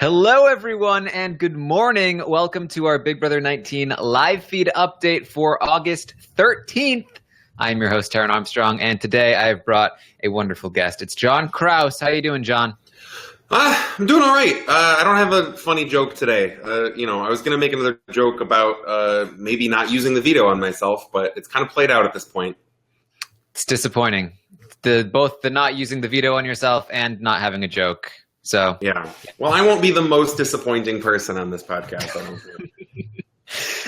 Hello, everyone, and good morning. Welcome to our Big Brother 19 live feed update for August 13th. I'm your host, Taran Armstrong, and today I've brought a wonderful guest. It's John Krause. How you doing, John? I'm doing all right. I don't have a funny joke today. I was going to make another joke about maybe not using the veto on myself, but it's kind of played out at this point. It's disappointing. Both the not using the veto on yourself and not having a joke. So yeah. Well, I won't be the most disappointing person on this podcast, I don't think.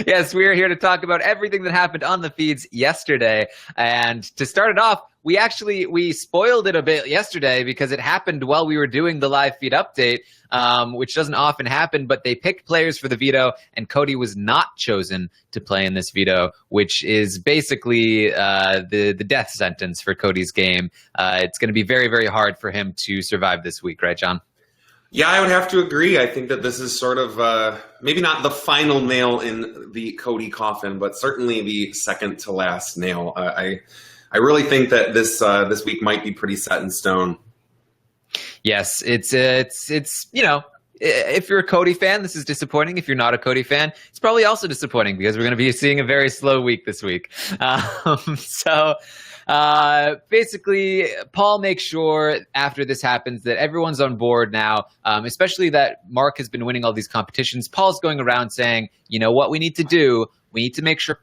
Yes, we are here to talk about everything that happened on the feeds yesterday. And to start it off, we spoiled it a bit yesterday because it happened while we were doing the live feed update, which doesn't often happen, but they picked players for the veto, and Cody was not chosen to play in this veto, which is basically the death sentence for Cody's game. It's going to be very, very hard for him to survive this week, right, John? Yeah, I would have to agree. I think that this is sort of maybe not the final nail in the Cody coffin, but certainly the second to last nail. I really think that this week might be pretty set in stone. Yes, it's if you're a Cody fan, this is disappointing. If you're not a Cody fan, it's probably also disappointing because we're going to be seeing a very slow week this week. Basically, Paul makes sure after this happens that everyone's on board now, especially that Mark has been winning all these competitions. Paul's going around saying, you know what we need to do? We need to make sure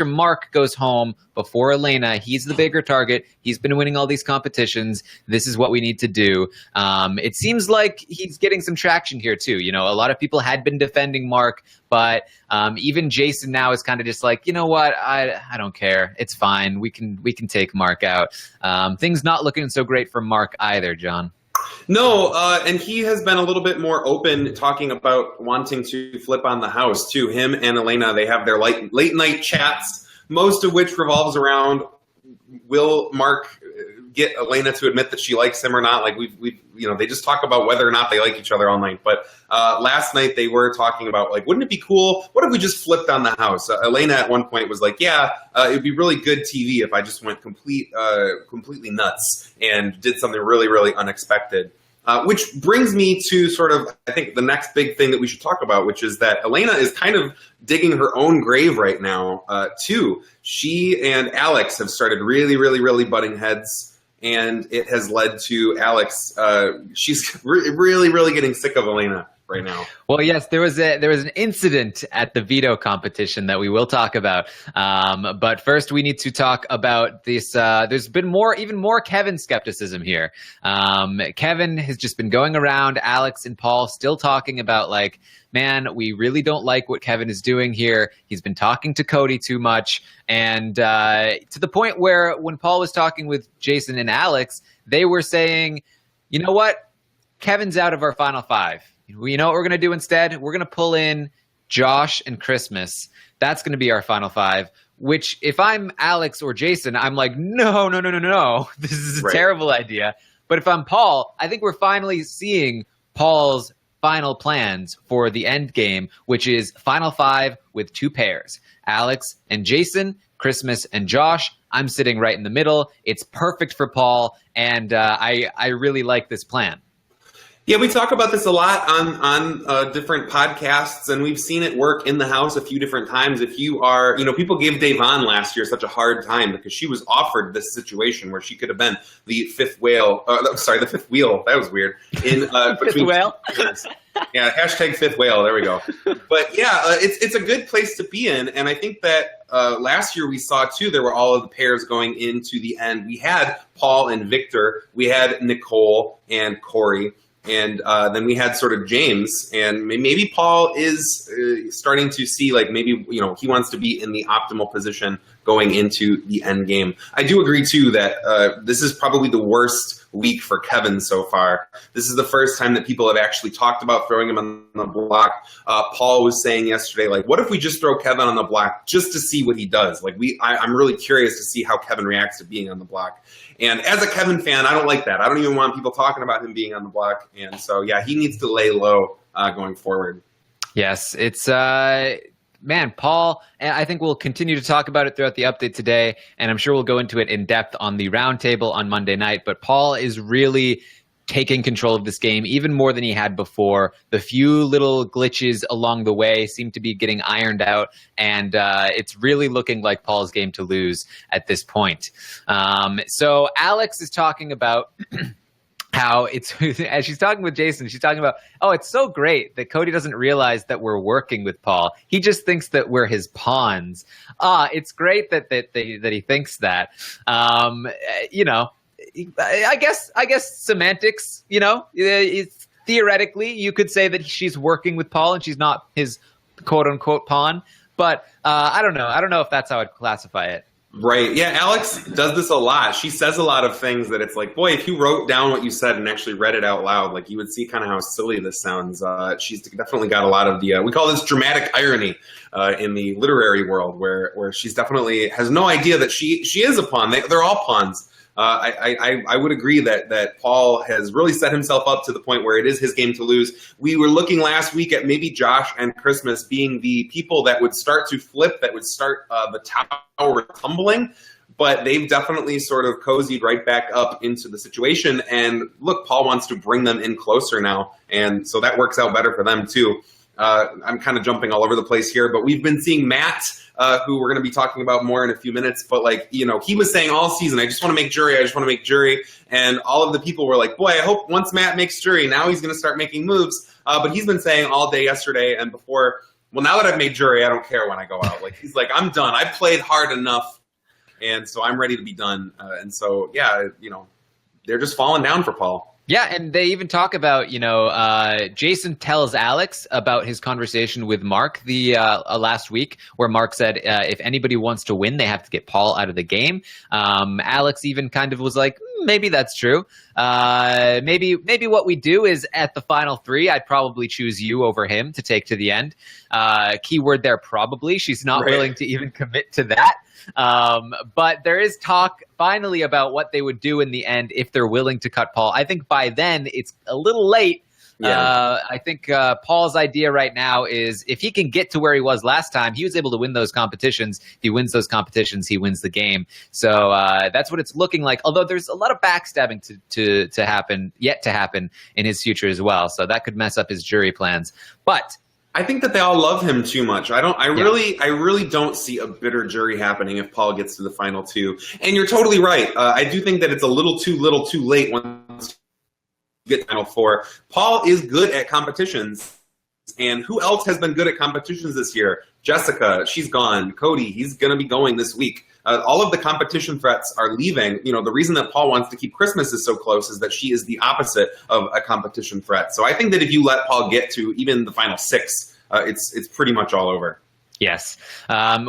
Mark goes home before Elena. He's the bigger target. He's been winning all these competitions. This is what we need to do. It seems like he's getting some traction here too. You know, a lot of people had been defending Mark, but even Jason now is kind of just like, you know what? I don't care. It's fine. We can take Mark out. Things not looking so great for Mark either, John. No, and he has been a little bit more open talking about wanting to flip on the house too. Him and Elena, they have their late night chats, most of which revolves around, will Mark get Elena to admit that she likes him or not? Like they just talk about whether or not they like each other all night. But last night they were talking about, like, wouldn't it be cool? What if we just flipped on the house? Elena at one point was like, yeah, it'd be really good TV if I just went completely nuts and did something really, really unexpected. Which brings me to sort of, I think, the next big thing that we should talk about, which is that Elena is kind of digging her own grave right now, too. She and Alex have started really, really, really butting heads. And it has led to Alex. She's really, really getting sick of Elena right now. Well, yes, there was an incident at the veto competition that we will talk about. But first, we need to talk about this. There's been even more Kevin skepticism here. Kevin has just been going around. Alex and Paul still talking about, like, man, we really don't like what Kevin is doing here. He's been talking to Cody too much. And to the point where when Paul was talking with Jason and Alex, they were saying, you know what? Kevin's out of our final five. You know what we're going to do instead? We're going to pull in Josh and Christmas. That's going to be our final five, which if I'm Alex or Jason, I'm like, no. This is a terrible idea. But if I'm Paul, I think we're finally seeing Paul's final plans for the end game, which is final five with two pairs, Alex and Jason, Christmas and Josh. I'm sitting right in the middle. It's perfect for Paul, and I really like this plan. Yeah, we talk about this a lot on different podcasts, and we've seen it work in the house a few different times. If you are, people gave Davon last year such a hard time because she was offered this situation where she could have been the fifth whale. The fifth wheel. That was weird. In Fifth whale. Yeah, hashtag fifth whale. There we go. But yeah, it's a good place to be in, and I think that last year we saw too. There were all of the pairs going into the end. We had Paul and Victor. We had Nicole and Corey. And then we had sort of James, and maybe Paul is starting to see, like, maybe, he wants to be in the optimal position going into the end game. I do agree, too, that this is probably the worst week for Kevin so far. This is the first time that people have actually talked about throwing him on the block. Paul was saying yesterday, like, what if we just throw Kevin on the block just to see what he does? Like, I'm really curious to see how Kevin reacts to being on the block. And as a Kevin fan, I don't like that. I don't even want people talking about him being on the block. And so, yeah, he needs to lay low going forward. Yes, it's Paul, and I think we'll continue to talk about it throughout the update today, and I'm sure we'll go into it in depth on the roundtable on Monday night. But Paul is really taking control of this game even more than he had before. The few little glitches along the way seem to be getting ironed out, and it's really looking like Paul's game to lose at this point. So Alex is talking about how it's, as she's talking with Jason, she's talking about, oh, it's so great that Cody doesn't realize that we're working with Paul. He just thinks that we're his pawns. It's great that he thinks that. I guess semantics, it's, theoretically, you could say that she's working with Paul and she's not his quote unquote pawn. But I don't know. I don't know if that's how I'd classify it. Right. Yeah, Alex does this a lot. She says a lot of things that it's like, boy, if you wrote down what you said and actually read it out loud, like you would see kind of how silly this sounds. She's definitely got a lot of the, we call this dramatic irony in the literary world, where she's definitely has no idea that she is a pawn. They're all pawns. I would agree that Paul has really set himself up to the point where it is his game to lose. We were looking last week at maybe Josh and Christmas being the people that would start to flip, that would start the tower tumbling, but they've definitely sort of cozied right back up into the situation. And look, Paul wants to bring them in closer now, and so that works out better for them too. I'm kind of jumping all over the place here, but we've been seeing Matt, who we're going to be talking about more in a few minutes. But he was saying all season, I just want to make jury. And all of the people were like, boy, I hope once Matt makes jury, now he's going to start making moves. But he's been saying all day yesterday and before, well, now that I've made jury, I don't care when I go out. Like, he's like, I'm done. I played hard enough. And so I'm ready to be done. And so, yeah, they're just falling down for Paul. Yeah, and they even talk about, Jason tells Alex about his conversation with Mark last week, where Mark said if anybody wants to win, they have to get Paul out of the game. Alex even kind of was like, maybe that's true. Maybe what we do is at the final three, I'd probably choose you over him to take to the end. Keyword there, probably. She's not willing to even commit to that. But there is talk finally about what they would do in the end if they're willing to cut Paul. I think by then it's a little late. Yeah. I think Paul's idea right now is if he can get to where he was last time, he was able to win those competitions. If he wins those competitions, he wins the game. So that's what it's looking like. Although there's a lot of backstabbing to happen, yet to happen in his future as well. So that could mess up his jury plans. But I think that they all love him too much. I really don't see a bitter jury happening if Paul gets to the final two. And you're totally right. I do think that it's a little too late once you get final four. Paul is good at competitions. And who else has been good at competitions this year? Jessica, she's gone. Cody, he's going to be going this week. All of the competition threats are leaving. The reason that Paul wants to keep Christmas is so close is that she is the opposite of a competition threat. So I think that if you let Paul get to even the final six, it's pretty much all over. Yes.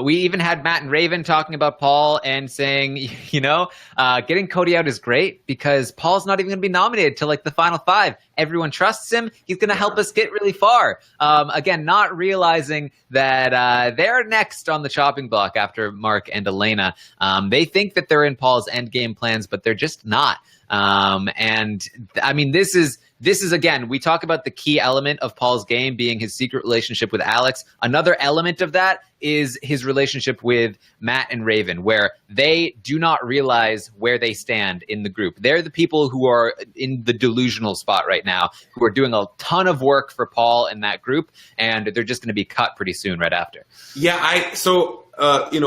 We even had Matt and Raven talking about Paul and saying, getting Cody out is great because Paul's not even going to be nominated till the final five. Everyone trusts him. He's going to help us get really far. Again, not realizing that they're next on the chopping block after Mark and Elena. They think that they're in Paul's endgame plans, but they're just not. And I mean, this is, again, we talk about the key element of Paul's game being his secret relationship with Alex. Another element of that is his relationship with Matt and Raven, where they do not realize where they stand in the group. They're the people who are in the delusional spot right now, who are doing a ton of work for Paul in that group, and they're just going to be cut pretty soon right after. Yeah,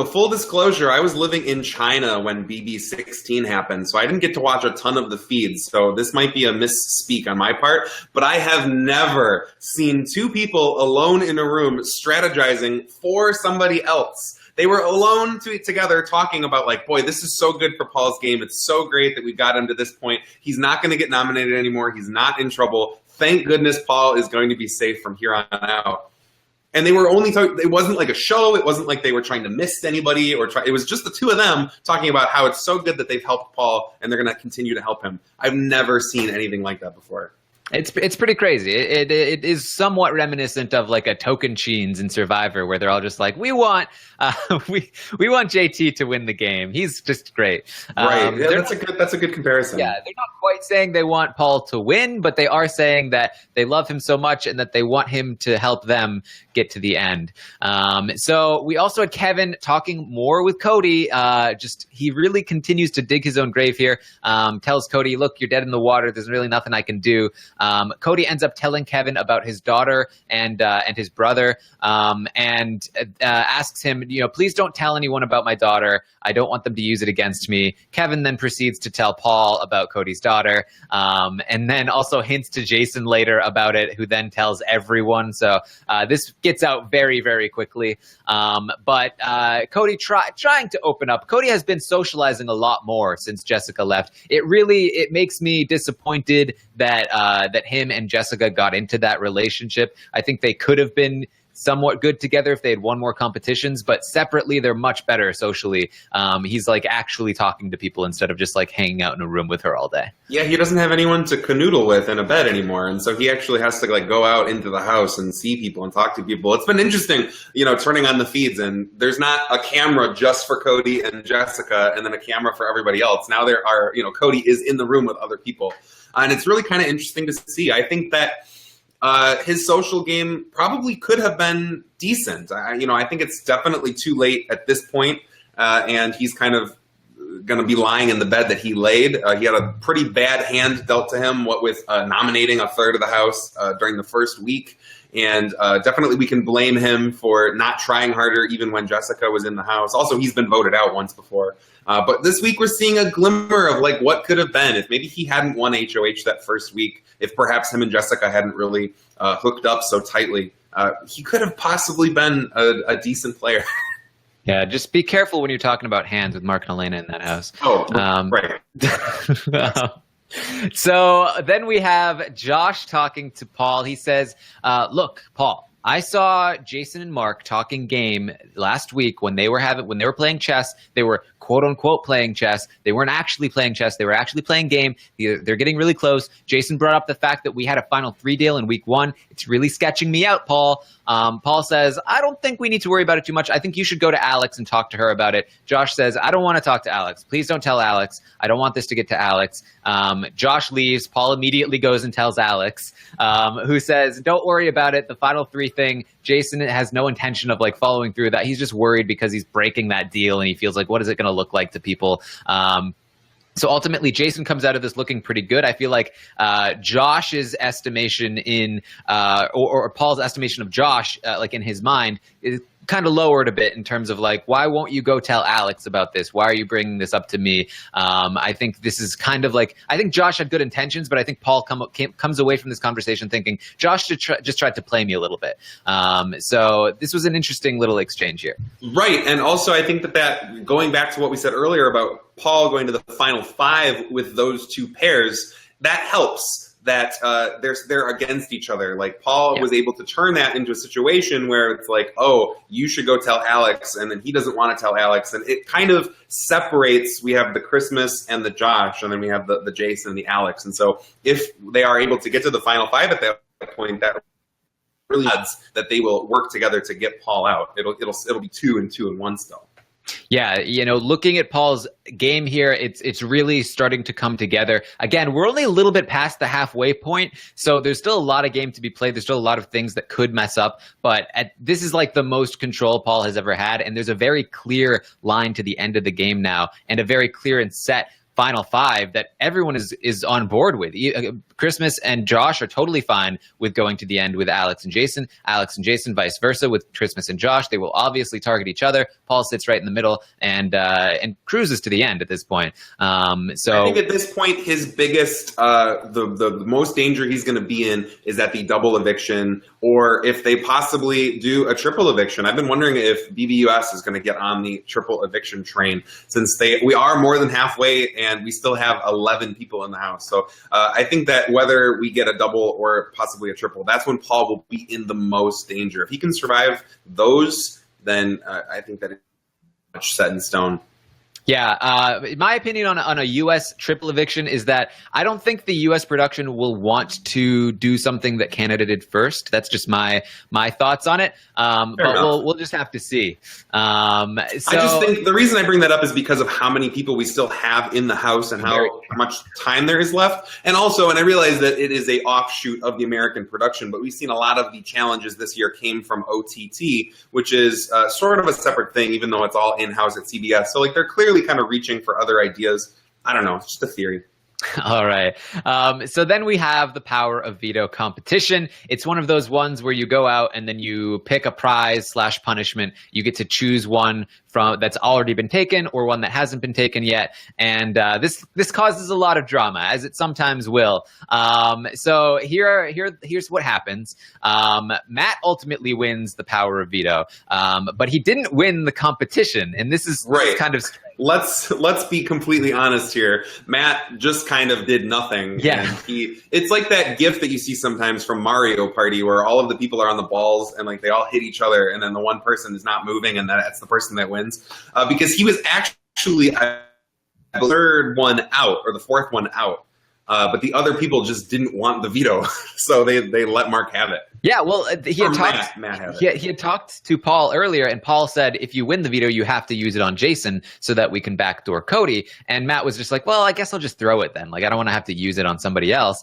full disclosure, I was living in China when BB16 happened, so I didn't get to watch a ton of the feeds. So this might be a misspeak on my part, but I have never seen two people alone in a room strategizing for somebody else. They were alone together talking about boy, this is so good for Paul's game. It's so great that we got him to this point. He's not going to get nominated anymore. He's not in trouble. Thank goodness Paul is going to be safe from here on out. And they were only talking, it wasn't like a show. It wasn't like they were trying to miss anybody it was just the two of them talking about how it's so good that they've helped Paul and they're going to continue to help him. I've never seen anything like that before. It's pretty crazy. It is somewhat reminiscent of like a Token Cheens in Survivor, where they're all just like, we want we want JT to win the game. He's just great. Right. Yeah, that's a good comparison. Yeah, they're not quite saying they want Paul to win, but they are saying that they love him so much and that they want him to help them get to the end. So we also had Kevin talking more with Cody. He really continues to dig his own grave here. Tells Cody, look, you're dead in the water. There's really nothing I can do. Cody ends up telling Kevin about his daughter and his brother, and asks him, please don't tell anyone about my daughter. I don't want them to use it against me. Kevin then proceeds to tell Paul about Cody's daughter, and then also hints to Jason later about it, who then tells everyone. So this gets out very, very quickly. But Cody trying to open up. Cody has been socializing a lot more since Jessica left. It makes me disappointed that him and Jessica got into that relationship. I think they could have been somewhat good together if they had won more competitions, but separately they're much better socially. He's like actually talking to people instead of just like hanging out in a room with her all day. Yeah, he doesn't have anyone to canoodle with in a bed anymore, and so he actually has to like go out into the house and see people and talk to people. It's been interesting, turning on the feeds, and there's not a camera just for Cody and Jessica and then a camera for everybody else. Now there are, Cody is in the room with other people, and it's really kind of interesting to see. I think that his social game probably could have been decent. I think it's definitely too late at this point, and he's kind of going to be lying in the bed that he laid. He had a pretty bad hand dealt to him, what with nominating a third of the House during the first week. And definitely we can blame him for not trying harder even when Jessica was in the House. Also, he's been voted out once before. But this week we're seeing a glimmer of like what could have been if maybe he hadn't won HOH that first week, if perhaps him and Jessica hadn't really hooked up so tightly. He could have possibly been a decent player. Yeah, just be careful when you're talking about hands with Mark and Elena in that house. Oh, right. So then we have Josh talking to Paul. He says, look, Paul, I saw Jason and Mark talking game last week when they were playing chess. They were quote unquote playing chess. They weren't actually playing chess. They were actually playing game. They're getting really close. Jason brought up the fact that we had a final 3 deal in week 1. It's really sketching me out, Paul. Paul says, I don't think we need to worry about it too much. I think you should go to Alex and talk to her about it. Josh says, I don't want to talk to Alex. Please don't tell Alex. I don't want this to get to Alex. Josh leaves. Paul immediately goes and tells Alex, who says, don't worry about it. The final 3 thing, Jason has no intention of like following through that. He's just worried because he's breaking that deal and he feels like, what is it going to look like to people? So ultimately, Jason comes out of this looking pretty good. I feel like Josh's estimation or Paul's estimation of Josh, like in his mind, is kind of lowered a bit in terms of like, why won't you go tell Alex about this? Why are you bringing this up to me? I think this is kind of like, I think Josh had good intentions, but I think Paul comes away from this conversation thinking Josh just tried to play me a little bit. So this was an interesting little exchange here. Right. And also I think that going back to what we said earlier about Paul going to the final 5 with those 2 pairs, that helps. That they're against each other. Like Paul was able to turn that into a situation where it's like, oh, you should go tell Alex, and then he doesn't want to tell Alex, and it kind of separates. We have the Christmas and the Josh, and then we have the Jason and the Alex. And so if they are able to get to the final 5 at that point, that really adds that they will work together to get Paul out. It'll be 2 and 2 and 1 still. Yeah, looking at Paul's game here, it's really starting to come together. Again, we're only a little bit past the halfway point, so there's still a lot of game to be played. There's still a lot of things that could mess up, but this is like the most control Paul has ever had, and there's a very clear line to the end of the game now, and a very clear and set final 5 that everyone is on board with. Christmas and Josh are totally fine with going to the end with Alex and Jason, vice versa with Christmas and Josh. They will obviously target each other. Paul sits right in the middle and cruises to the end at this point. So I think at this point, his biggest, the most danger he's going to be in is at the double eviction, or if they possibly do a triple eviction. I've been wondering if BBUS is going to get on the triple eviction train, since we are more than halfway and we still have 11 people in the house. So I think that whether we get a double or possibly a triple, that's when Paul will be in the most danger. If he can survive those, then I think that it's much set in stone. Yeah, my opinion on a U.S. triple eviction is that I don't think the U.S. production will want to do something that Canada did first. That's just my thoughts on it. But we'll just have to see. I just think the reason I bring that up is because of how many people we still have in the House and how much time there is left. And also, and I realize that it is a offshoot of the American production, but we've seen a lot of the challenges this year came from OTT, which is sort of a separate thing, even though it's all in-house at CBS. So like they're clearly kind of reaching for other ideas. I don't know. It's just a theory. All right. So then we have the power of veto competition. It's one of those ones where you go out and then you pick a prize / punishment. You get to choose one from that's already been taken or one that hasn't been taken yet. And this causes a lot of drama, as it sometimes will. So here's what happens. Matt ultimately wins the power of veto, but he didn't win the competition. And this is kind of strange. Let's be completely honest here. Matt just kind of did nothing. Yeah. And it's like that GIF that you see sometimes from Mario Party where all of the people are on the balls and like they all hit each other and then the one person is not moving and that's the person that wins. Because he was actually the third one out or the fourth one out. But the other people just didn't want the veto, so they let Mark have it. Yeah, well, he had talked to Paul earlier, and Paul said, if you win the veto, you have to use it on Jason so that we can backdoor Cody. And Matt was just like, well, I guess I'll just throw it then. Like, I don't want to have to use it on somebody else.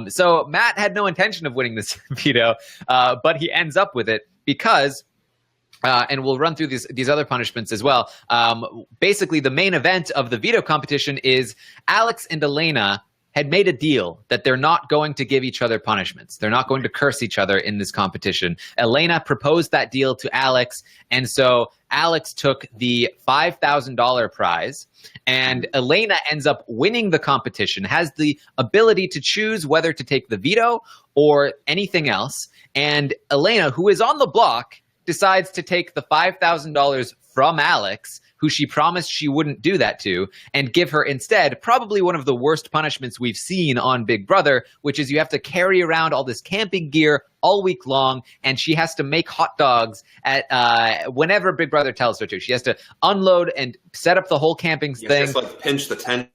So Matt had no intention of winning this veto, but he ends up with it because and we'll run through these other punishments as well. Basically, the main event of the veto competition is Alex and Elena had made a deal that they're not going to give each other punishments. They're not going to curse each other in this competition. Elena proposed that deal to Alex, and so Alex took the $5,000 prize, and Elena ends up winning the competition, has the ability to choose whether to take the veto or anything else, and Elena, who is on the block, decides to take the $5,000 from Alex, who she promised she wouldn't do that to, and give her instead probably one of the worst punishments we've seen on Big Brother, which is you have to carry around all this camping gear all week long, and she has to make hot dogs at whenever Big Brother tells her to. She has to unload and set up the whole camping thing. Just like pitch the tent,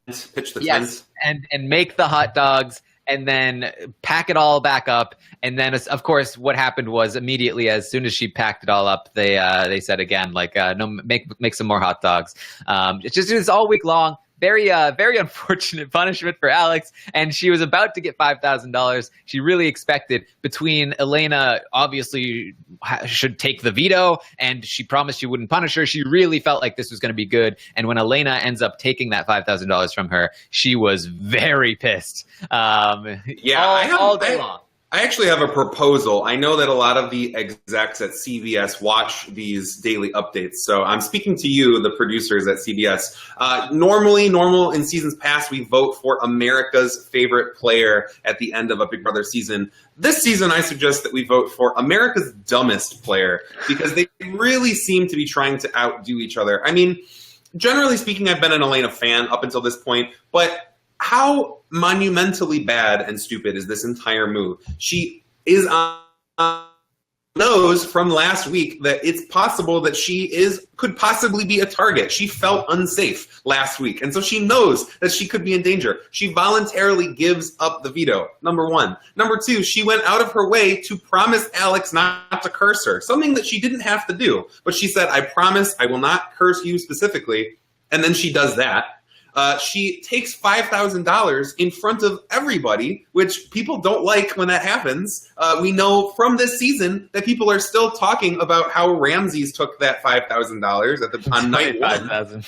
and make the hot dogs, and then pack it all back up. And then, of course, what happened was immediately as soon as she packed it all up, they said again, like, no, make some more hot dogs. It's just this all week long. Very unfortunate punishment for Alex, and she was about to get $5,000. She really expected between Elena obviously should take the veto, and she promised she wouldn't punish her. She really felt like this was going to be good, and when Elena ends up taking that $5,000 from her, she was very pissed. All day long. I actually have a proposal. I know that a lot of the execs at CBS watch these daily updates. So I'm speaking to you, the producers at CBS. Normal in seasons past, we vote for America's favorite player at the end of a Big Brother season. This season, I suggest that we vote for America's dumbest player because they really seem to be trying to outdo each other. I mean, generally speaking, I've been an Elena fan up until this point, but how monumentally bad and stupid is this entire move? She is on knows from last week that it's possible that could possibly be a target. She felt unsafe last week, and so she knows that she could be in danger. She voluntarily gives up the veto, number one. Number two, she went out of her way to promise Alex not to curse her, something that she didn't have to do. But she said, I promise I will not curse you specifically, and then she does that. She takes $5,000 in front of everybody, which people don't like when that happens. We know from this season that people are still talking about how Ramses took that $5,000 on night one.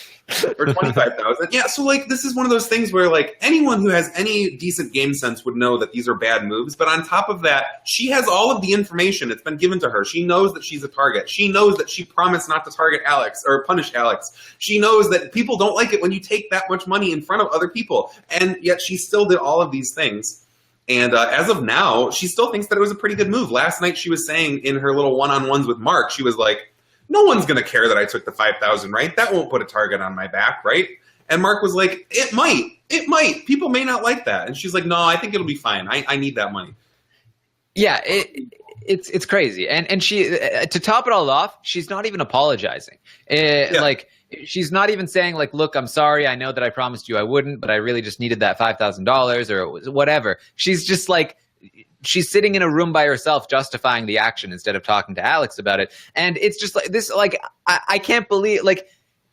Or $25,000. Yeah, so like this is one of those things where like anyone who has any decent game sense would know that these are bad moves. But on top of that, she has all of the information. It's been given to her. She knows that she's a target. She knows that she promised not to target Alex or punish Alex. She knows that people don't like it when you take that much money in front of other people. And yet she still did all of these things. And as of now, she still thinks that it was a pretty good move. Last night she was saying in her little one-on-ones with Mark, she was like, no one's going to care that I took the $5,000, right? That won't put a target on my back, right? And Mark was like, it might. People may not like that. And she's like, no, I think it'll be fine. I need that money. Yeah, it's crazy. And she, to top it all off, she's not even apologizing. Like, she's not even saying like, look, I'm sorry. I know that I promised you I wouldn't, but I really just needed that $5,000 or whatever. She's just like, she's sitting in a room by herself justifying the action instead of talking to Alex about it. And it's just like this, like, I can't believe, like,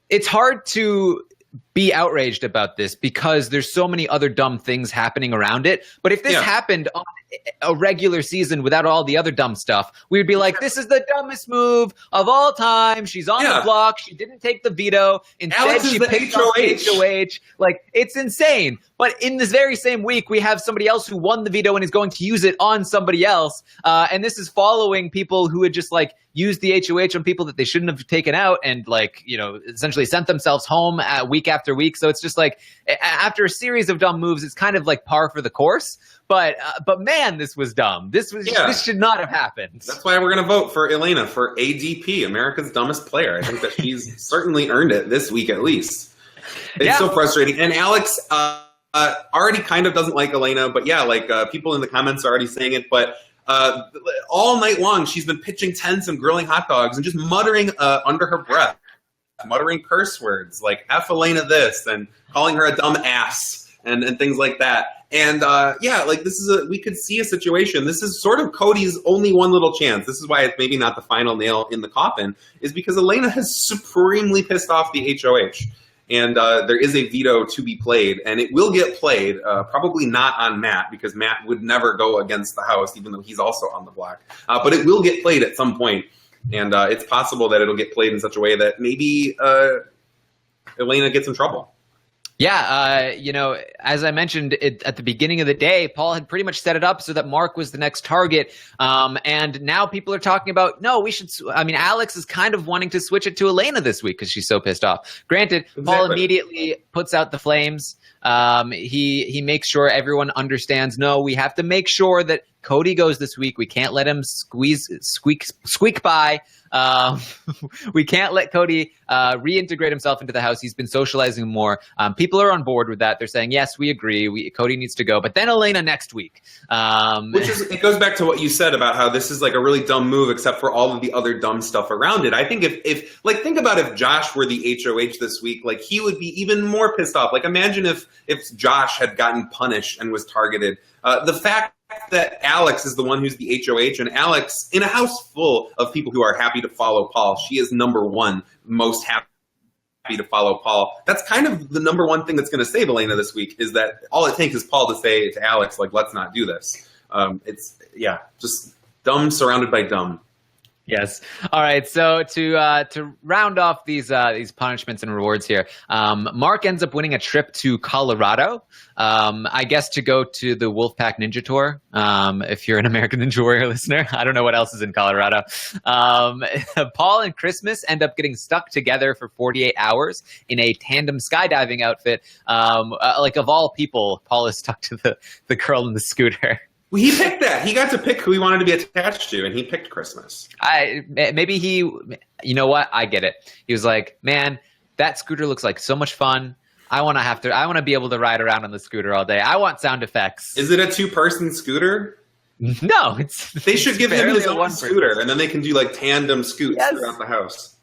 it's hard to be outraged about this because there's so many other dumb things happening around it. But if this happened on a regular season without all the other dumb stuff, we would be like, this is the dumbest move of all time. She's on the block. She didn't take the veto. Instead, she picked up HOH. Like, it's insane. But in this very same week, we have somebody else who won the veto and is going to use it on somebody else. And this is following people who had just like used the HOH on people that they shouldn't have taken out and like, you know, essentially sent themselves home week after week. So it's just like after a series of dumb moves, it's kind of like par for the course. But man, this was dumb. This should not have happened. That's why we're going to vote for Elena for ADP, America's Dumbest Player. I think that she's certainly earned it this week at least. It's so frustrating. And Alex already kind of doesn't like Elena, but people in the comments are already saying it. But all night long, she's been pitching tents and grilling hot dogs and just muttering under her breath, muttering curse words like F Elena this and calling her a dumb ass and things like that. And we could see a situation. This is sort of Cody's only one little chance. This is why it's maybe not the final nail in the coffin, is because Elena has supremely pissed off the HOH. And there is a veto to be played, and it will get played, probably not on Matt, because Matt would never go against the House, even though he's also on the block. But it will get played at some point, and it's possible that it'll get played in such a way that maybe Elena gets in trouble. Yeah, as I mentioned at the beginning of the day, Paul had pretty much set it up so that Mark was the next target. And now people are talking about, no, we should. I mean, Alex is kind of wanting to switch it to Elena this week because she's so pissed off. Granted, Paul immediately puts out the flames. He makes sure everyone understands, no, we have to make sure that Cody goes this week. We can't let him squeak by. We can't let Cody reintegrate himself into the House. He's been socializing more. People are on board with that. They're saying, yes, we agree. Cody needs to go. But then Elena next week. It goes back to what you said about how this is like a really dumb move, except for all of the other dumb stuff around it. I think if think about if Josh were the HOH this week, like he would be even more pissed off. Like imagine if Josh had gotten punished and was targeted. The fact that Alex is the one who's the HOH, and Alex, in a house full of people who are happy to follow Paul, she is number one most happy to follow Paul. That's kind of the number one thing that's going to save Elena this week, is that all it takes is Paul to say to Alex, like, let's not do this. It's just dumb surrounded by dumb. Yes. All right. So to round off these punishments and rewards here, Mark ends up winning a trip to Colorado, I guess to go to the Wolfpack Ninja Tour. If you're an American Ninja Warrior listener, I don't know what else is in Colorado. Paul and Christmas end up getting stuck together for 48 hours in a tandem skydiving outfit. Like of all people, Paul is stuck to the girl in the scooter. Well, he picked that. He got to pick who he wanted to be attached to, and he picked Christmas. You know what? I get it. He was like, man, that scooter looks like so much fun. I want to be able to ride around on the scooter all day. I want sound effects. Is it a 2-person scooter? No, they should give him his own scooter, and then they can do like tandem scoots throughout the house.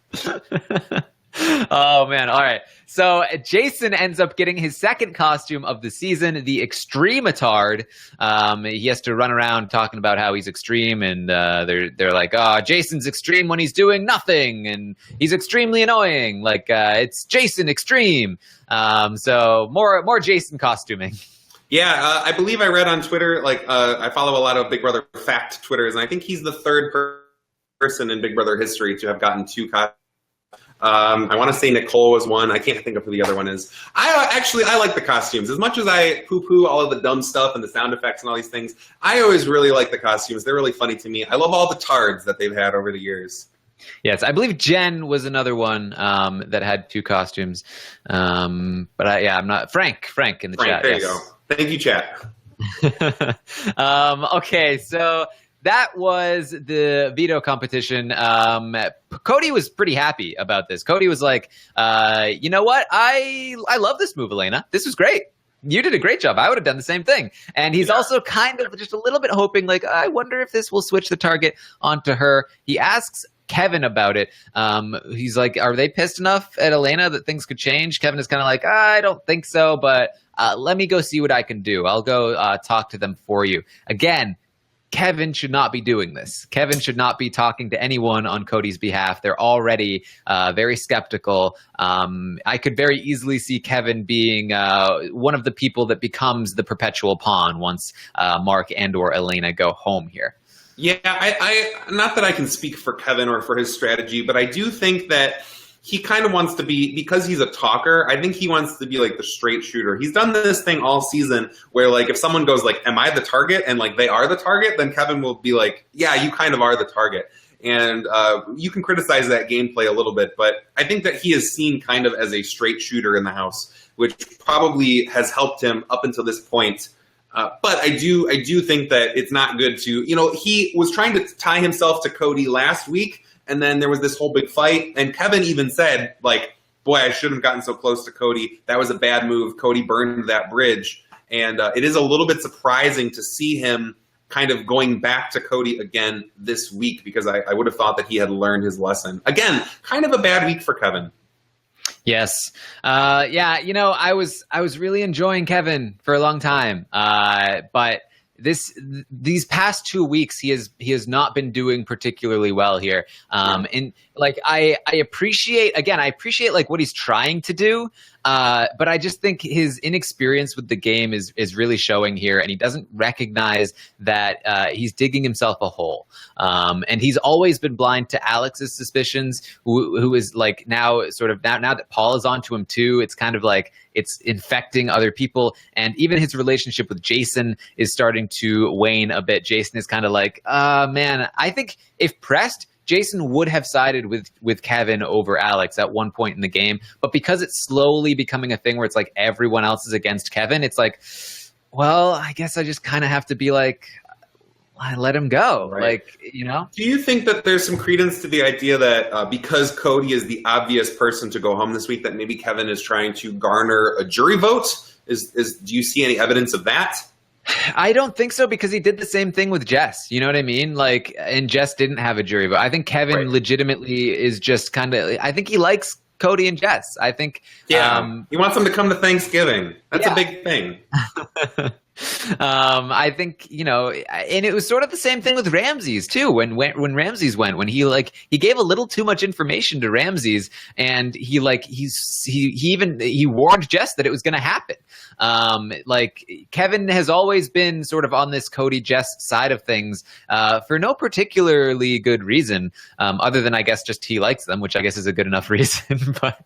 Oh man. All right. So Jason ends up getting his second costume of the season, the Extrematard. He has to run around talking about how he's extreme, and they're like, oh, Jason's extreme when he's doing nothing, and he's extremely annoying. Like it's Jason Extreme. So more Jason costuming. Yeah, I believe I read on Twitter, I follow a lot of Big Brother fact Twitters, and I think he's the third person in Big Brother history to have gotten 2 costumes. I want to say Nicole was one. I can't think of who the other one is. I like the costumes. As much as I poo-poo all of the dumb stuff and the sound effects and all these things, I always really like the costumes. They're really funny to me. I love all the tards that they've had over the years. Yes, I believe Jen was another one that had 2 costumes. I'm not. Frank in the chat. There you go. Thank you, chat. Okay, so that was the veto competition. Cody was pretty happy about this. Cody was like, you know what? I love this move, Elena. This was great. You did a great job. I would have done the same thing. And he's also kind of just a little bit hoping, like, I wonder if this will switch the target onto her. He asks Kevin about it. He's like, are they pissed enough at Elena that things could change? Kevin is kind of like, I don't think so, but let me go see what I can do. I'll go talk to them for you. Again, Kevin should not be doing this. Kevin should not be talking to anyone on Cody's behalf. They're already very skeptical. I could very easily see Kevin being one of the people that becomes the perpetual pawn once Mark and or Elena go home here. Yeah, I not that I can speak for Kevin or for his strategy, but I do think that he kind of wants to be, because he's a talker, I think he wants to be like the straight shooter. He's done this thing all season where like if someone goes like, am I the target? And like they are the target, then Kevin will be like, yeah, you kind of are the target. And you can criticize that gameplay a little bit, but I think that he is seen kind of as a straight shooter in the house, which probably has helped him up until this point. But I do think that it's not good to, he was trying to tie himself to Cody last week, and then there was this whole big fight, and Kevin even said, like, boy, I shouldn't have gotten so close to Cody. That was a bad move. Cody burned that bridge. And it is a little bit surprising to see him kind of going back to Cody again this week, because I would have thought that he had learned his lesson. Again, kind of a bad week for Kevin. Yes. Yeah, I was really enjoying Kevin for a long time. But these past 2 weeks he has not been doing particularly well here. And like I appreciate like what he's trying to do, but I just think his inexperience with the game is really showing here, and he doesn't recognize that he's digging himself a hole. And he's always been blind to Alex's suspicions, who is like now that Paul is onto him too. It's kind of like it's infecting other people, and even his relationship with Jason is starting to wane a bit. Jason is kind of like, man, I think if pressed, Jason would have sided with Kevin over Alex at one point in the game, but because it's slowly becoming a thing where it's like everyone else is against Kevin, it's like, well, I guess I just kind of have to be like, I let him go. Right. Like, Do you think that there's some credence to the idea that because Cody is the obvious person to go home this week, that maybe Kevin is trying to garner a jury vote? Do you see any evidence of that? I don't think so, because he did the same thing with Jess. You know what I mean? Like, and Jess didn't have a jury vote. I think Kevin legitimately is just kind of, I think he likes Cody and Jess. I think. Yeah. He wants them to come to Thanksgiving. That's a big thing. I think, and it was sort of the same thing with Ramses too. When Ramses went, when he gave a little too much information to Ramses, and he warned Jess that it was going to happen. Like Kevin has always been sort of on this Cody Jess side of things, for no particularly good reason, other than I guess just he likes them, which I guess is a good enough reason. But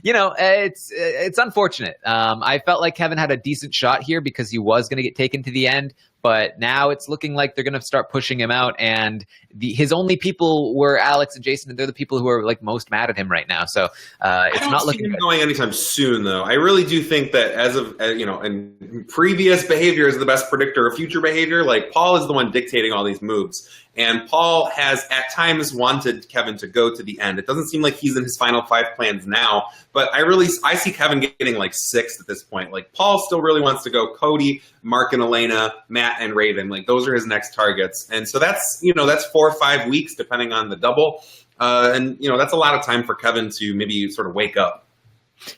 it's unfortunate. I felt like Kevin had a decent shot here because he was going to get taken to the end, but now it's looking like they're going to start pushing him out, and his only people were Alex and Jason, and they're the people who are like most mad at him right now. So it's not looking good. Going anytime soon, though. I really do think that as of and previous behavior is the best predictor of future behavior. Like Paul is the one dictating all these moves. And Paul has at times wanted Kevin to go to the end. It doesn't seem like he's in his final 5 plans now, but I see Kevin getting like 6th at this point. Like Paul still really wants to go Cody, Mark and Elena, Matt and Raven. Like those are his next targets. And so that's 4 or 5 weeks depending on the double. And that's a lot of time for Kevin to maybe sort of wake up.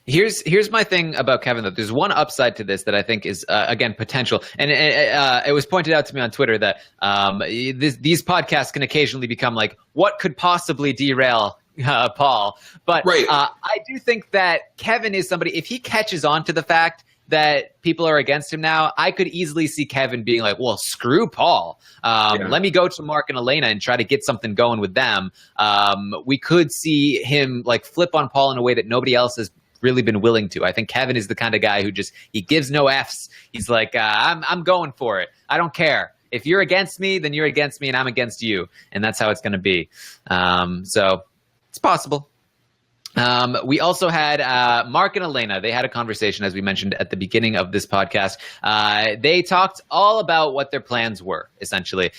Here's my thing about Kevin, though. There's one upside to this that I think is, again, potential. And it was pointed out to me on Twitter that these podcasts can occasionally become like, what could possibly derail Paul? But right. I do think that Kevin is somebody, if he catches on to the fact that people are against him now, I could easily see Kevin being like, well, screw Paul. Let me go to Mark and Elena and try to get something going with them. We could see him like flip on Paul in a way that nobody else has really been willing to. I think Kevin is the kind of guy who he gives no Fs. He's like, I'm going for it. I don't care. If you're against me, then you're against me and I'm against you. And that's how it's going to be. So it's possible. We also had Mark and Elena. They had a conversation, as we mentioned at the beginning of this podcast. They talked all about what their plans were, essentially.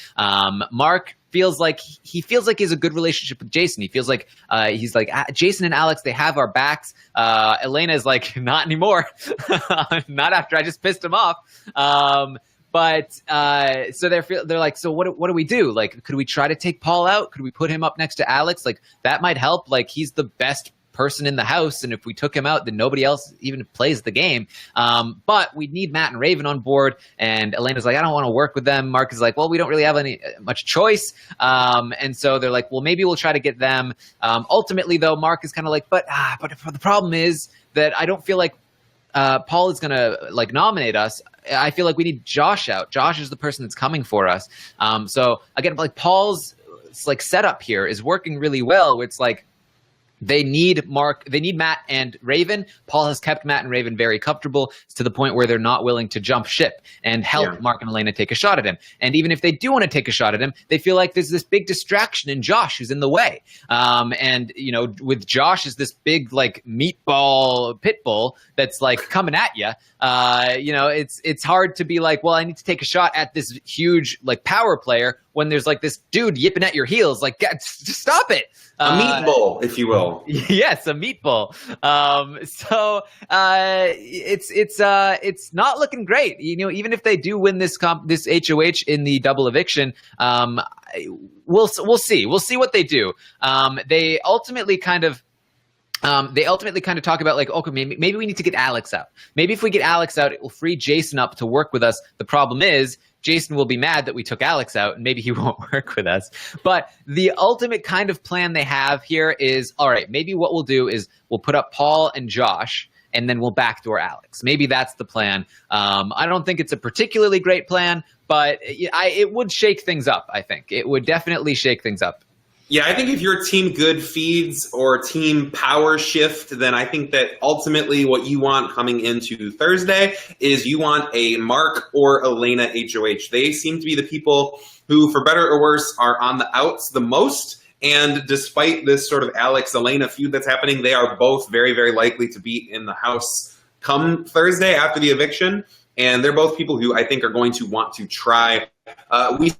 Mark feels like he has a good relationship with Jason. He feels like he's like, Jason and Alex, they have our backs. Elena is like, not anymore. Not after I just pissed him off. But so they're like, so what do we do? Like, could we try to take Paul out? Could we put him up next to Alex? Like, that might help. Like, he's the best person in the house, and if we took him out, then nobody else even plays the game. But we need Matt and Raven on board, and Elena's like, I don't want to work with them. Mark is like, well, we don't really have much choice, and so they're like, well, maybe we'll try to get them. Ultimately, though, Mark is kind of like, but the problem is that I don't feel like Paul is gonna like nominate us. I feel like we need Josh out. Josh is the person that's coming for us. So again, like Paul's like setup here is working really well. It's like, they need Matt and Raven. Paul has kept Matt and Raven very comfortable to the point where they're not willing to jump ship and help Mark and Elena take a shot at him. And even if they do want to take a shot at him, they feel like there's this big distraction in Josh who's in the way. And, you know, with Josh is this big, like, meatball pit bull that's, like, coming at you. You know, it's hard to be like, well, I need to take a shot at this huge, like, power player when there's, like, this dude yipping at your heels. Like, just stop it. A meatball, if you will. Yes, a meatball. So it's not looking great. You know, even if they do win this HOH in the double eviction, we'll see. We'll see what they do. They ultimately kind of talk about like, okay, maybe we need to get Alex out. Maybe if we get Alex out, it will free Jason up to work with us. The problem is, Jason will be mad that we took Alex out, and maybe he won't work with us. But the ultimate kind of plan they have here is, all right, maybe what we'll do is we'll put up Paul and Josh, and then we'll backdoor Alex. Maybe that's the plan. I don't think it's a particularly great plan, but it would shake things up, I think. It would definitely shake things up. Yeah, I think if you're Team Good Feeds or Team Power Shift, then I think that ultimately what you want coming into Thursday is you want a Mark or Elena HOH. They seem to be the people who, for better or worse, are on the outs the most. And despite this sort of Alex-Elena feud that's happening, they are both very, very likely to be in the house come Thursday after the eviction. And they're both people who I think are going to want to try. We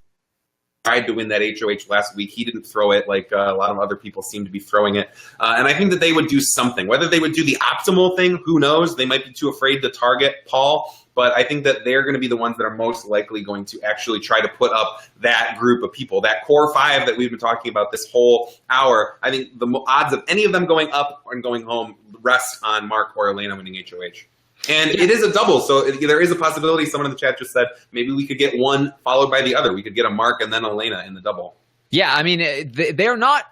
tried to win that HOH last week. He didn't throw it like a lot of other people seem to be throwing it. And I think that they would do something. Whether they would do the optimal thing, who knows? They might be too afraid to target Paul. But I think that they're going to be the ones that are most likely going to actually try to put up that group of people, that core five that we've been talking about this whole hour. I think the odds of any of them going up and going home rest on Mark or Elena winning HOH. And it is a double, so there is a possibility. Someone in the chat just said maybe we could get one followed by the other. We could get a Mark and then Elena in the double. Yeah, I mean, they're not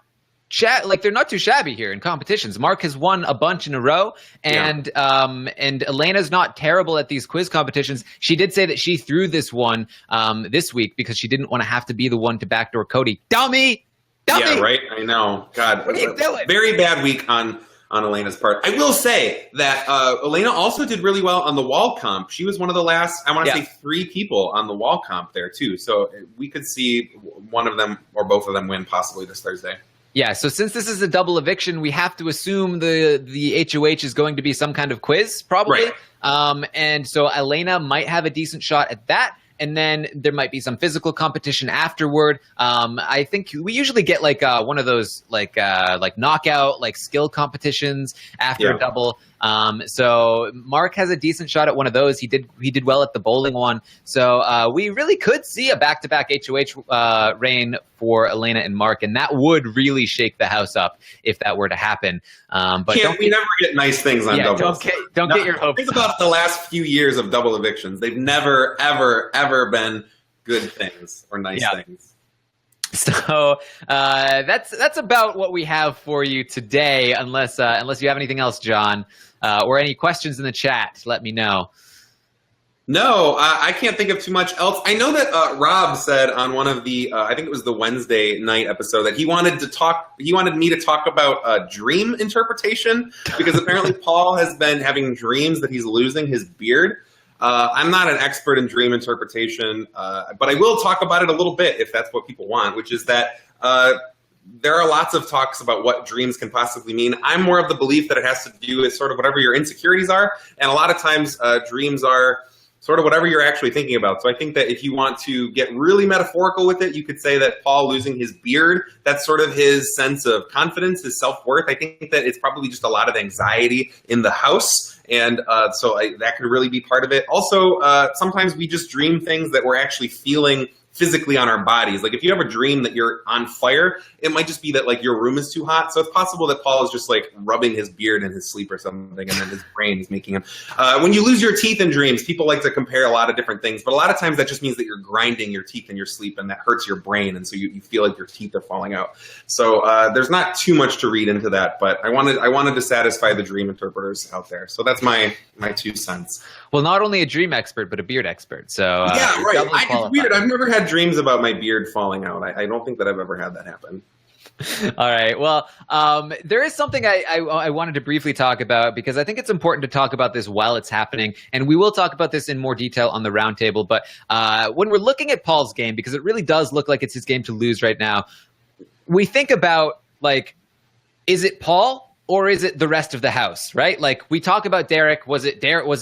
they're not too shabby here in competitions. Mark has won a bunch in a row, and Elena's not terrible at these quiz competitions. She did say that she threw this one this week because she didn't want to have to be the one to backdoor Cody. Dummy! Yeah, right? I know. God, what are you doing? Very bad week on Elena's part. I will say that Elena also did really well on the wall comp. She was one of the last, I want to say, 3 people on the wall comp there, too. So we could see one of them or both of them win possibly this Thursday. Yeah, so since this is a double eviction, we have to assume the HOH is going to be some kind of quiz, probably. Right. And so Elena might have a decent shot at that. And then there might be some physical competition afterward. I think we usually get like one of those like knockout, like skill competitions after a double. So Mark has a decent shot at one of those. He did well at the bowling one. So we really could see a back-to-back HOH reign for Elena and Mark, and that would really shake the house up if that were to happen. But we never get nice things on doubles. Don't get your hopes. Think about the last few years of double evictions. They've never, ever, ever been good things or nice things. So that's about what we have for you today, unless you have anything else, John, or any questions in the chat. Let me know. No, I can't think of too much else. I know that Rob said on one of the, I think it was the Wednesday night episode, that he wanted me to talk about dream interpretation, because apparently Paul has been having dreams that he's losing his beard. I'm not an expert in dream interpretation, but I will talk about it a little bit if that's what people want, which is that there are lots of talks about what dreams can possibly mean. I'm more of the belief that it has to do with sort of whatever your insecurities are, and a lot of times dreams are sort of whatever you're actually thinking about. So I think that if you want to get really metaphorical with it, you could say that Paul losing his beard, that's sort of his sense of confidence, his self-worth. I think that it's probably just a lot of anxiety in the house. And that could really be part of it. Also, sometimes we just dream things that we're actually feeling physically on our bodies. Like if you have a dream that you're on fire, it might just be that like your room is too hot. So it's possible that Paul is just like rubbing his beard in his sleep or something, and then his brain is making him. When you lose your teeth in dreams, people like to compare a lot of different things, but a lot of times that just means that you're grinding your teeth in your sleep, and that hurts your brain, and so you feel like your teeth are falling out. So there's not too much to read into that, but I wanted to satisfy the dream interpreters out there. So that's my 2 cents. Well, not only a dream expert, but a beard expert. So yeah, right. It's weird. I've never had dreams about my beard falling out. I don't think that I've ever had that happen. All right. Well, there is something I wanted to briefly talk about, because I think it's important to talk about this while it's happening. And we will talk about this in more detail on the roundtable. But when we're looking at Paul's game, because it really does look like it's his game to lose right now, we think about, like, is it Paul? Or is it the rest of the house, right? Like we talk about Derek. Was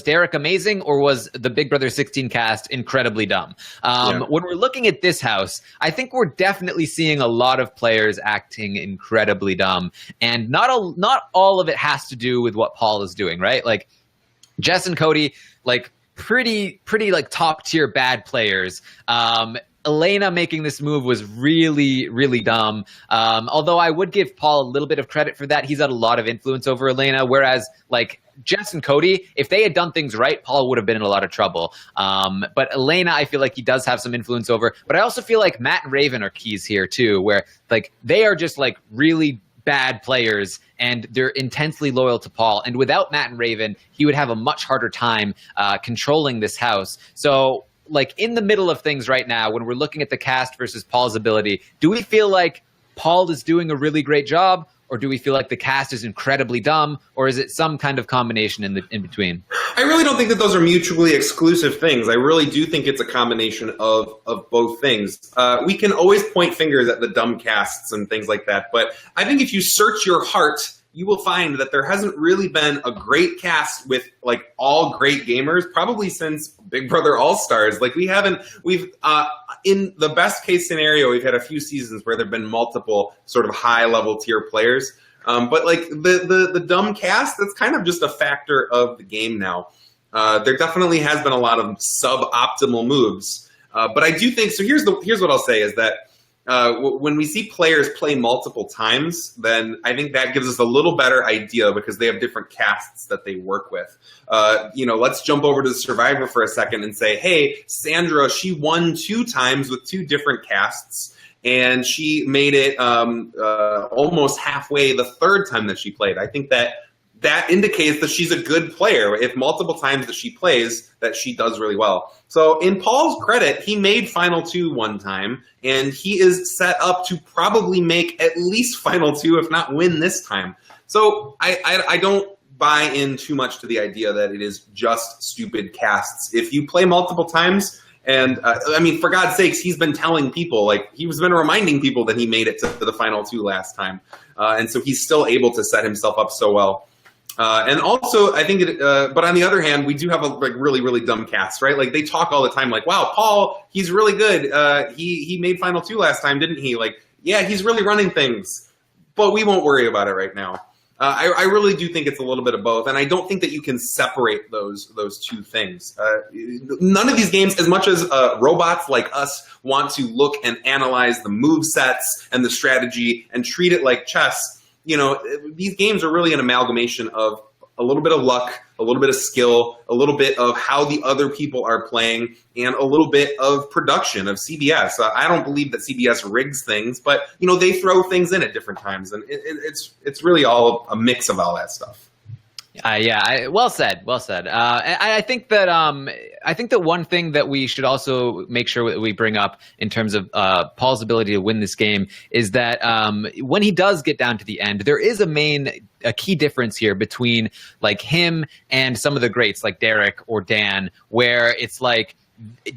Derek amazing, or was the Big Brother 16 cast incredibly dumb? When we're looking at this house, I think we're definitely seeing a lot of players acting incredibly dumb, and not all of it has to do with what Paul is doing, right? Like Jess and Cody, like pretty like top tier bad players. Elena making this move was really, really dumb. Although I would give Paul a little bit of credit for that. He's had a lot of influence over Elena, whereas like Jess and Cody, if they had done things right, Paul would have been in a lot of trouble. But Elena, I feel like he does have some influence over. But I also feel like Matt and Raven are keys here too, where like they are just like really bad players, and they're intensely loyal to Paul. And without Matt and Raven, he would have a much harder time controlling this house. So like in the middle of things right now, when we're looking at the cast versus Paul's ability, do we feel like Paul is doing a really great job, or do we feel like the cast is incredibly dumb, or is it some kind of combination in between? I really don't think that those are mutually exclusive things. I really do think it's a combination of both things. We can always point fingers at the dumb casts and things like that, but I think if you search your heart, you will find that there hasn't really been a great cast with like all great gamers probably since Big Brother All-Stars. Like we've in the best case scenario, we've had a few seasons where there've been multiple sort of high level tier players. But like the dumb cast, that's kind of just a factor of the game now. There definitely has been a lot of suboptimal moves. But I do think, so here's what I'll say is that when we see players play multiple times, then I think that gives us a little better idea, because they have different casts that they work with. Let's jump over to the Survivor for a second and say, hey, Sandra, she won 2 times with 2 different casts, and she made it almost halfway the 3rd time that she played. I think that indicates that she's a good player. If multiple times that she plays, that she does really well. So in Paul's credit, he made Final 2 one time, and he is set up to probably make at least Final 2, if not win this time. So I don't buy in too much to the idea that it is just stupid casts. If you play multiple times, and for God's sakes, he's been telling people, like he's been reminding people that he made it to the Final 2 last time. And so he's still able to set himself up so well. And also, I think, but on the other hand, we do have a like really, really dumb cast, right? Like they talk all the time, like, "Wow, Paul, he's really good. He made Final 2 last time, didn't he?" Like, yeah, he's really running things, but we won't worry about it right now. I really do think it's a little bit of both, and I don't think that you can separate those 2 things. None of these games, as much as robots like us want to look and analyze the move sets and the strategy and treat it like chess. These games are really an amalgamation of a little bit of luck, a little bit of skill, a little bit of how the other people are playing, and a little bit of production of CBS. I don't believe that CBS rigs things, but they throw things in at different times, and it's really all a mix of all that stuff. Well said. I think that one thing that we should also make sure that we bring up in terms of Paul's ability to win this game is that when he does get down to the end, there is a key difference here between like him and some of the greats like Derek or Dan, where it's like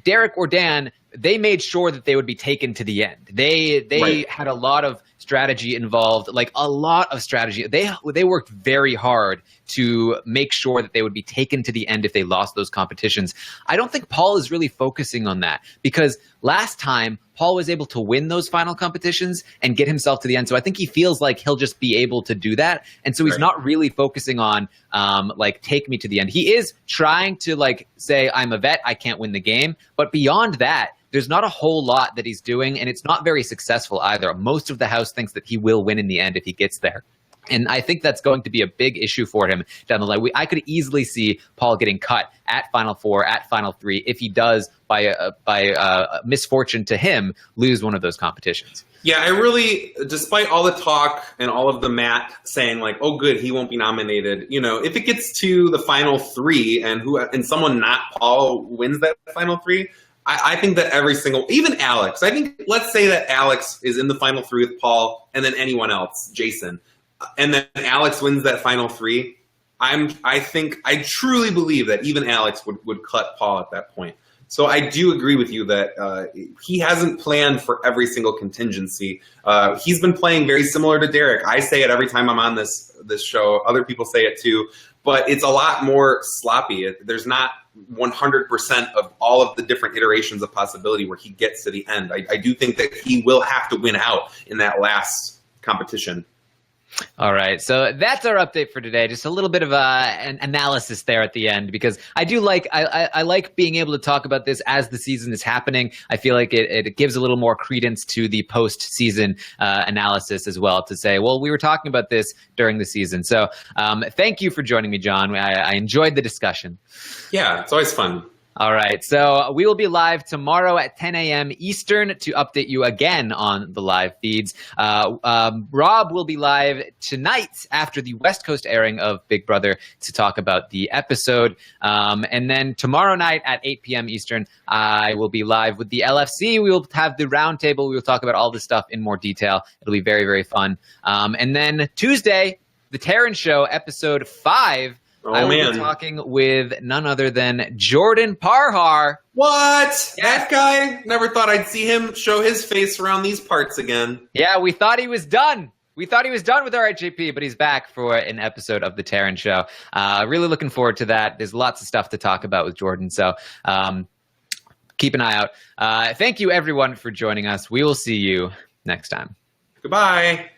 Derek or Dan, they made sure that they would be taken to the end. They had a lot of strategy involved, like a lot of strategy. They worked very hard to make sure that they would be taken to the end if they lost those competitions. I don't think Paul is really focusing on that, because last time Paul was able to win those final competitions and get himself to the end. So I think he feels like he'll just be able to do that. And so he's not really focusing on like take me to the end. He is trying to like say, I'm a vet, I can't win the game. But beyond that, there's not a whole lot that he's doing, and it's not very successful either. Most of the house thinks that he will win in the end if he gets there. And I think that's going to be a big issue for him down the line. I could easily see Paul getting cut at Final Four, at Final Three, if he does, by misfortune to him, lose one of those competitions. Yeah, I really, despite all the talk and all of the Matt saying like, oh, good, he won't be nominated. You know, if it gets to the Final Three and someone not Paul wins that Final Three, I think that even Alex, I think, let's say that Alex is in the Final Three with Paul and then anyone else, Jason, and then Alex wins that Final Three. I truly believe that even Alex would cut Paul at that point. So I do agree with you that he hasn't planned for every single contingency. He's been playing very similar to Derek. I say it every time I'm on this show. Other people say it too. But it's a lot more sloppy. There's not 100% of all of the different iterations of possibility where he gets to the end. I do think that he will have to win out in that last competition. All right, so that's our update for today. Just a little bit of an analysis there at the end, because I do like I like being able to talk about this as the season is happening. I feel like it gives a little more credence to the post-season analysis as well, to say, well, we were talking about this during the season. So thank you for joining me, John. I enjoyed the discussion. Yeah, it's always fun. All right, so we will be live tomorrow at 10 a.m. Eastern to update you again on the live feeds. Rob will be live tonight after the West Coast airing of Big Brother to talk about the episode. And then tomorrow night at 8 p.m. Eastern, I will be live with the LFC. We will have the roundtable. We will talk about all this stuff in more detail. It'll be very, very fun. And then Tuesday, The Taran Show, episode 5. I will be talking with none other than Jordan Parhar. What? That guy? Never thought I'd see him show his face around these parts again. Yeah, we thought he was done. We thought he was done with RHAP, but he's back for an episode of The Taran Show. Really looking forward to that. There's lots of stuff to talk about with Jordan, so keep an eye out. Thank you, everyone, for joining us. We will see you next time. Goodbye.